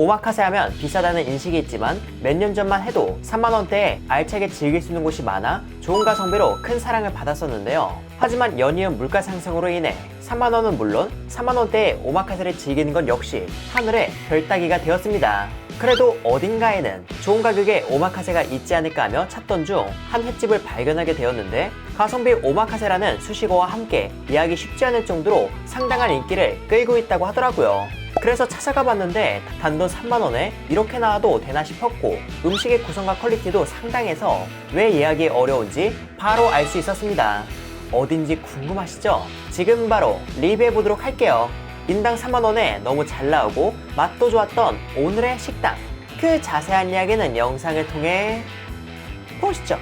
오마카세 하면 비싸다는 인식이 있지만 몇 년 전만 해도 3만원대에 알차게 즐길 수 있는 곳이 많아 좋은 가성비로 큰 사랑을 받았었는데요. 하지만 연이은 물가 상승으로 인해 3만원은 물론 3만원대에 오마카세를 즐기는 건 역시 하늘의 별 따기가 되었습니다. 그래도 어딘가에는 좋은 가격에 오마카세가 있지 않을까 하며 찾던 중 한 횟집을 발견하게 되었는데, 가성비 오마카세라는 수식어와 함께 이해하기 쉽지 않을 정도로 상당한 인기를 끌고 있다고 하더라고요. 그래서 찾아가 봤는데 단돈 3만원에 이렇게 나와도 되나 싶었고, 음식의 구성과 퀄리티도 상당해서 왜 이해하기 어려운지 바로 알 수 있었습니다. 어딘지 궁금하시죠? 지금 바로 리뷰해보도록 할게요. 인당 3만원에 너무 잘 나오고 맛도 좋았던 오늘의 식당, 그 자세한 이야기는 영상을 통해 보시죠.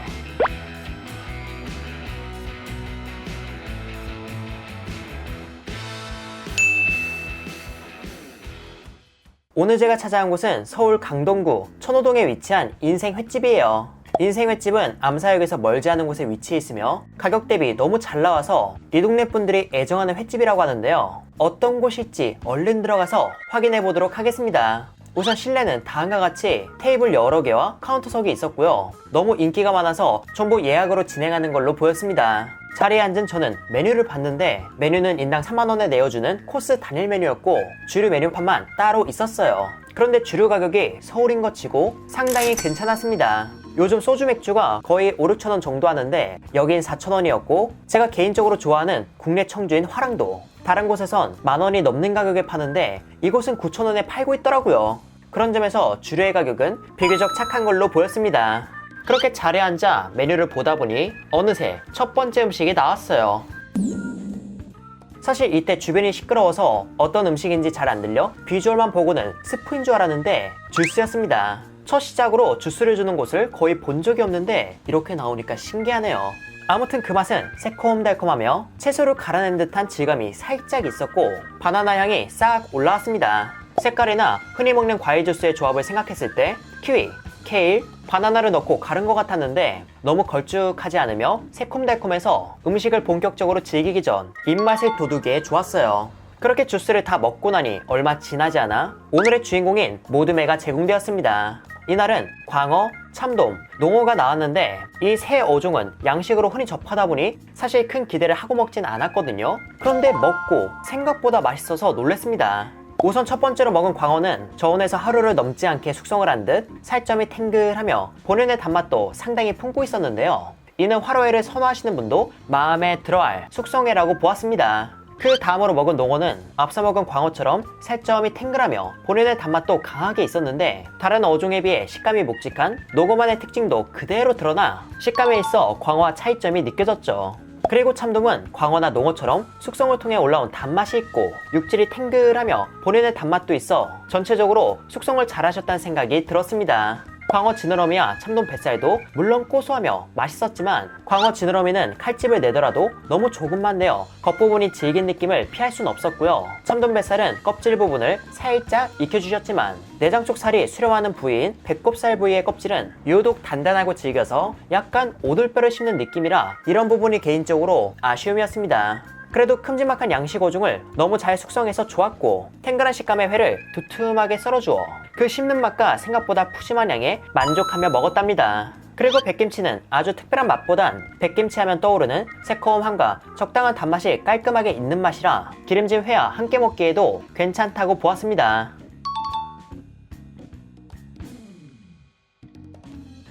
오늘 제가 찾아온 곳은 서울 강동구 천호동에 위치한 인생 횟집이에요. 인생 횟집은 암사역에서 멀지 않은 곳에 위치해 있으며 가격 대비 너무 잘 나와서 이 동네 분들이 애정하는 횟집이라고 하는데요. 어떤 곳일지 얼른 들어가서 확인해 보도록 하겠습니다. 우선 실내는 다음과 같이 테이블 여러 개와 카운터석이 있었고요. 너무 인기가 많아서 전부 예약으로 진행하는 걸로 보였습니다. 자리에 앉은 저는 메뉴를 봤는데 메뉴는 인당 3만원에 내어주는 코스 단일 메뉴였고 주류 메뉴판만 따로 있었어요. 그런데 주류 가격이 서울인 것 치고 상당히 괜찮았습니다. 요즘 소주 맥주가 거의 5-6천원 정도 하는데 여긴 4천원이었고, 제가 개인적으로 좋아하는 국내 청주인 화랑도 다른 곳에선 만원이 넘는 가격에 파는데 이곳은 9천원에 팔고 있더라고요. 그런 점에서 주류의 가격은 비교적 착한 걸로 보였습니다. 그렇게 자리에 앉아 메뉴를 보다 보니 어느새 첫 번째 음식이 나왔어요. 사실 이때 주변이 시끄러워서 어떤 음식인지 잘 안 들려 비주얼만 보고는 스프인 줄 알았는데 주스였습니다. 첫 시작으로 주스를 주는 곳을 거의 본 적이 없는데 이렇게 나오니까 신기하네요. 아무튼 그 맛은 새콤달콤하며 채소를 갈아낸 듯한 질감이 살짝 있었고 바나나 향이 싹 올라왔습니다. 색깔이나 흔히 먹는 과일 주스의 조합을 생각했을 때 키위, 케일, 바나나를 넣고 갈은 것 같았는데 너무 걸쭉하지 않으며 새콤달콤해서 음식을 본격적으로 즐기기 전 입맛을 돋우기에 좋았어요. 그렇게 주스를 다 먹고 나니 얼마 지나지 않아 오늘의 주인공인 모듬회가 제공되었습니다. 이날은 광어, 참돔, 농어가 나왔는데 이 세 어종은 양식으로 흔히 접하다 보니 사실 큰 기대를 하고 먹진 않았거든요. 그런데 먹고 생각보다 맛있어서 놀랬습니다. 우선 첫 번째로 먹은 광어는 저온에서 하루를 넘지 않게 숙성을 한 듯 살점이 탱글하며 본연의 단맛도 상당히 품고 있었는데요. 이는 화로회를 선호하시는 분도 마음에 들어할 숙성회라고 보았습니다. 그 다음으로 먹은 농어는 앞서 먹은 광어처럼 살점이 탱글하며 본연의 단맛도 강하게 있었는데 다른 어종에 비해 식감이 묵직한 농어만의 특징도 그대로 드러나 식감에 있어 광어와 차이점이 느껴졌죠. 그리고 참돔은 광어나 농어처럼 숙성을 통해 올라온 단맛이 있고 육질이 탱글하며 본연의 단맛도 있어 전체적으로 숙성을 잘하셨다는 생각이 들었습니다. 광어 지느러미와 참돔 뱃살도 물론 고소하며 맛있었지만 광어 지느러미는 칼집을 내더라도 너무 조금만 내어 겉부분이 질긴 느낌을 피할 순 없었고요. 참돔 뱃살은 껍질 부분을 살짝 익혀주셨지만 내장 쪽 살이 수려하는 부위인 배꼽살 부위의 껍질은 유독 단단하고 질겨서 약간 오돌뼈를 씹는 느낌이라 이런 부분이 개인적으로 아쉬움이었습니다. 그래도 큼지막한 양식 어종을 너무 잘 숙성해서 좋았고 탱글한 식감의 회를 두툼하게 썰어주어 그 씹는 맛과 생각보다 푸짐한 양에 만족하며 먹었답니다. 그리고 백김치는 아주 특별한 맛보단 백김치 하면 떠오르는 새콤함과 적당한 단맛이 깔끔하게 있는 맛이라 기름진 회와 함께 먹기에도 괜찮다고 보았습니다.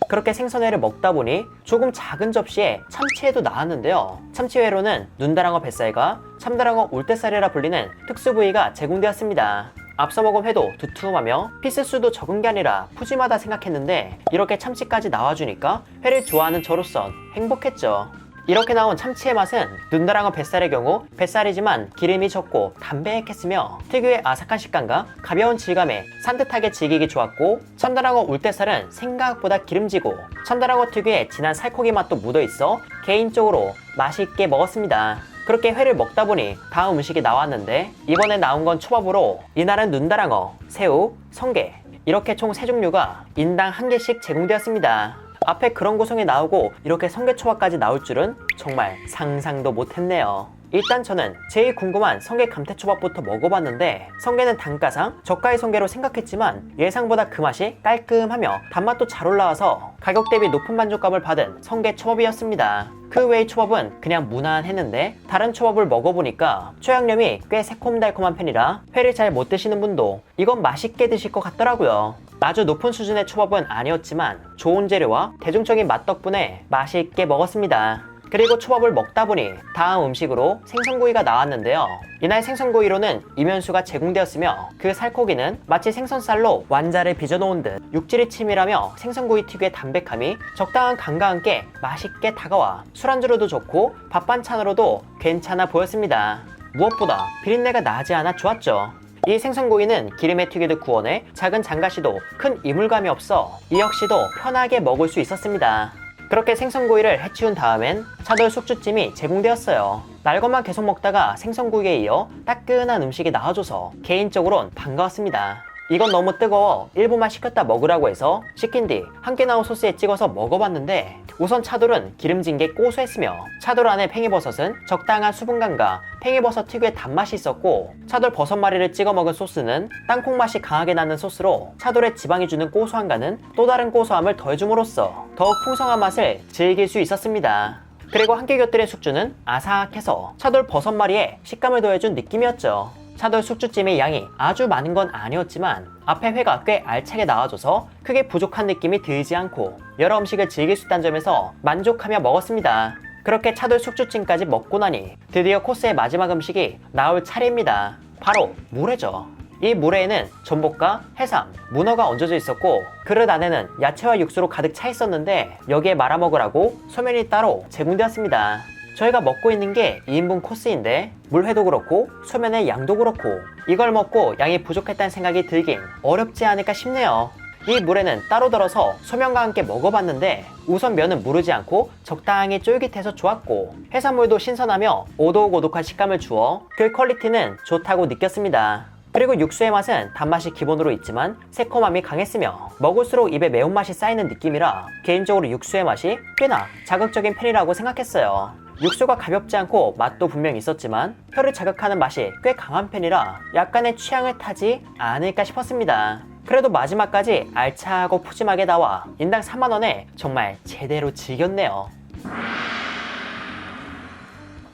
그렇게 생선회를 먹다 보니 조금 작은 접시에 참치회도 나왔는데요. 참치회로는 눈다랑어 뱃살과 참다랑어 울대살이라 불리는 특수 부위가 제공되었습니다. 앞서 먹은 회도 두툼하며 피스 수도 적은 게 아니라 푸짐하다 생각했는데 이렇게 참치까지 나와주니까 회를 좋아하는 저로선 행복했죠. 이렇게 나온 참치의 맛은 눈다랑어 뱃살의 경우 뱃살이지만 기름이 적고 담백했으며 특유의 아삭한 식감과 가벼운 질감에 산뜻하게 즐기기 좋았고, 참다랑어 울대살은 생각보다 기름지고 참다랑어 특유의 진한 살코기 맛도 묻어있어 개인적으로 맛있게 먹었습니다. 그렇게 회를 먹다 보니 다음 음식이 나왔는데 이번에 나온 건 초밥으로 이날은 눈다랑어, 새우, 성게 이렇게 총 3종류가 인당 1개씩 제공되었습니다. 앞에 그런 구성이 나오고 이렇게 성게초밥까지 나올 줄은 정말 상상도 못했네요. 일단 저는 제일 궁금한 성게 감태초밥부터 먹어봤는데 성게는 단가상 저가의 성게로 생각했지만 예상보다 그 맛이 깔끔하며 단맛도 잘 올라와서 가격 대비 높은 만족감을 받은 성게 초밥이었습니다. 그 외의 초밥은 그냥 무난했는데 다른 초밥을 먹어보니까 초양념이 꽤 새콤달콤한 편이라 회를 잘 못 드시는 분도 이건 맛있게 드실 것 같더라고요. 아주 높은 수준의 초밥은 아니었지만 좋은 재료와 대중적인 맛 덕분에 맛있게 먹었습니다. 그리고 초밥을 먹다 보니 다음 음식으로 생선구이가 나왔는데요. 이날 생선구이로는 이면수가 제공되었으며 그 살코기는 마치 생선살로 완자를 빚어놓은 듯 육질이 치밀하며 생선구이 특유의 담백함이 적당한 간과 함께 맛있게 다가와 술안주로도 좋고 밥 반찬으로도 괜찮아 보였습니다. 무엇보다 비린내가 나지 않아 좋았죠. 이 생선구이는 기름에 튀기듯 구워내 작은 장가시도 큰 이물감이 없어 이 역시도 편하게 먹을 수 있었습니다. 그렇게 생선구이를 해치운 다음엔 차돌 숙주찜이 제공되었어요. 날 것만 계속 먹다가 생선구이에 이어 따끈한 음식이 나와줘서 개인적으론 반가웠습니다. 이건 너무 뜨거워 1분만 식혔다 먹으라고 해서 식힌 뒤 함께 나온 소스에 찍어서 먹어봤는데 우선 차돌은 기름진 게 고소했으며 차돌 안에 팽이버섯은 적당한 수분감과 팽이버섯 특유의 단맛이 있었고 차돌 버섯말이를 찍어 먹은 소스는 땅콩 맛이 강하게 나는 소스로 차돌의 지방이 주는 고소함과는 또 다른 고소함을 더해줌으로써 더욱 풍성한 맛을 즐길 수 있었습니다. 그리고 함께 곁들인 숙주는 아삭해서 차돌 버섯말이에 식감을 더해준 느낌이었죠. 차돌 숙주찜의 양이 아주 많은 건 아니었지만 앞에 회가 꽤 알차게 나와줘서 크게 부족한 느낌이 들지 않고 여러 음식을 즐길 수 있다는 점에서 만족하며 먹었습니다. 그렇게 차돌 숙주찜까지 먹고 나니 드디어 코스의 마지막 음식이 나올 차례입니다. 바로 물회죠. 이 물회에는 전복과 해삼, 문어가 얹어져 있었고 그릇 안에는 야채와 육수로 가득 차 있었는데 여기에 말아 먹으라고 소면이 따로 제공되었습니다. 저희가 먹고 있는 게 2인분 코스인데 물회도 그렇고 소면의 양도 그렇고 이걸 먹고 양이 부족했다는 생각이 들긴 어렵지 않을까 싶네요. 이 물회는 따로 덜어서 소면과 함께 먹어봤는데 우선 면은 무르지 않고 적당히 쫄깃해서 좋았고 해산물도 신선하며 오독오독한 식감을 주어 그 퀄리티는 좋다고 느꼈습니다. 그리고 육수의 맛은 단맛이 기본으로 있지만 새콤함이 강했으며 먹을수록 입에 매운맛이 쌓이는 느낌이라 개인적으로 육수의 맛이 꽤나 자극적인 편이라고 생각했어요. 육수가 가볍지 않고 맛도 분명 있었지만 혀를 자극하는 맛이 꽤 강한 편이라 약간의 취향을 타지 않을까 싶었습니다. 그래도 마지막까지 알차고 푸짐하게 나와 인당 4만원에 정말 제대로 즐겼네요.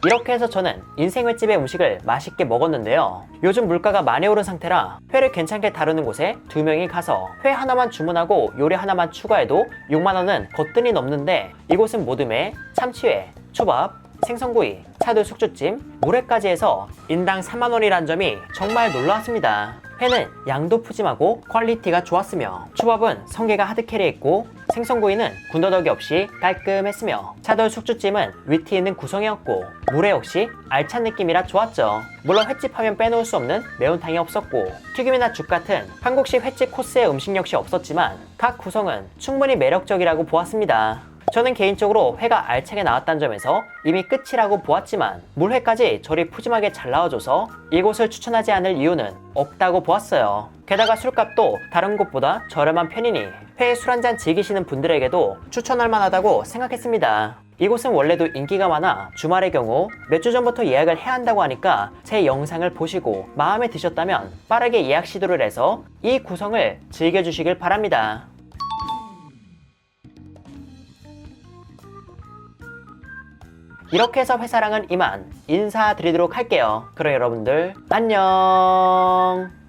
이렇게 해서 저는 인생횟집의 음식을 맛있게 먹었는데요. 요즘 물가가 많이 오른 상태라 회를 괜찮게 다루는 곳에 2명이 가서 회 하나만 주문하고 요리 하나만 추가해도 6만원은 거뜬히 넘는데 이곳은 모듬회, 참치회, 초밥, 생선구이, 차돌 숙주찜, 물회까지 해서 인당 4만원이란 점이 정말 놀라웠습니다. 회는 양도 푸짐하고 퀄리티가 좋았으며 초밥은 성게가 하드캐리했고 생선구이는 군더더기 없이 깔끔했으며 차돌 숙주찜은 위트 있는 구성이었고 물회 역시 알찬 느낌이라 좋았죠. 물론 횟집 하면 빼놓을 수 없는 매운탕이 없었고 튀김이나 죽 같은 한국식 횟집 코스의 음식 역시 없었지만 각 구성은 충분히 매력적이라고 보았습니다. 저는 개인적으로 회가 알차게 나왔다는 점에서 이미 끝이라고 보았지만 물회까지 저리 푸짐하게 잘 나와줘서 이곳을 추천하지 않을 이유는 없다고 보았어요. 게다가 술값도 다른 곳보다 저렴한 편이니 회에 술 한잔 즐기시는 분들에게도 추천할 만하다고 생각했습니다. 이곳은 원래도 인기가 많아 주말의 경우 몇 주 전부터 예약을 해야 한다고 하니까 제 영상을 보시고 마음에 드셨다면 빠르게 예약 시도를 해서 이 구성을 즐겨주시길 바랍니다. 이렇게 해서 회사랑은 이만 인사드리도록 할게요. 그럼 여러분들 안녕.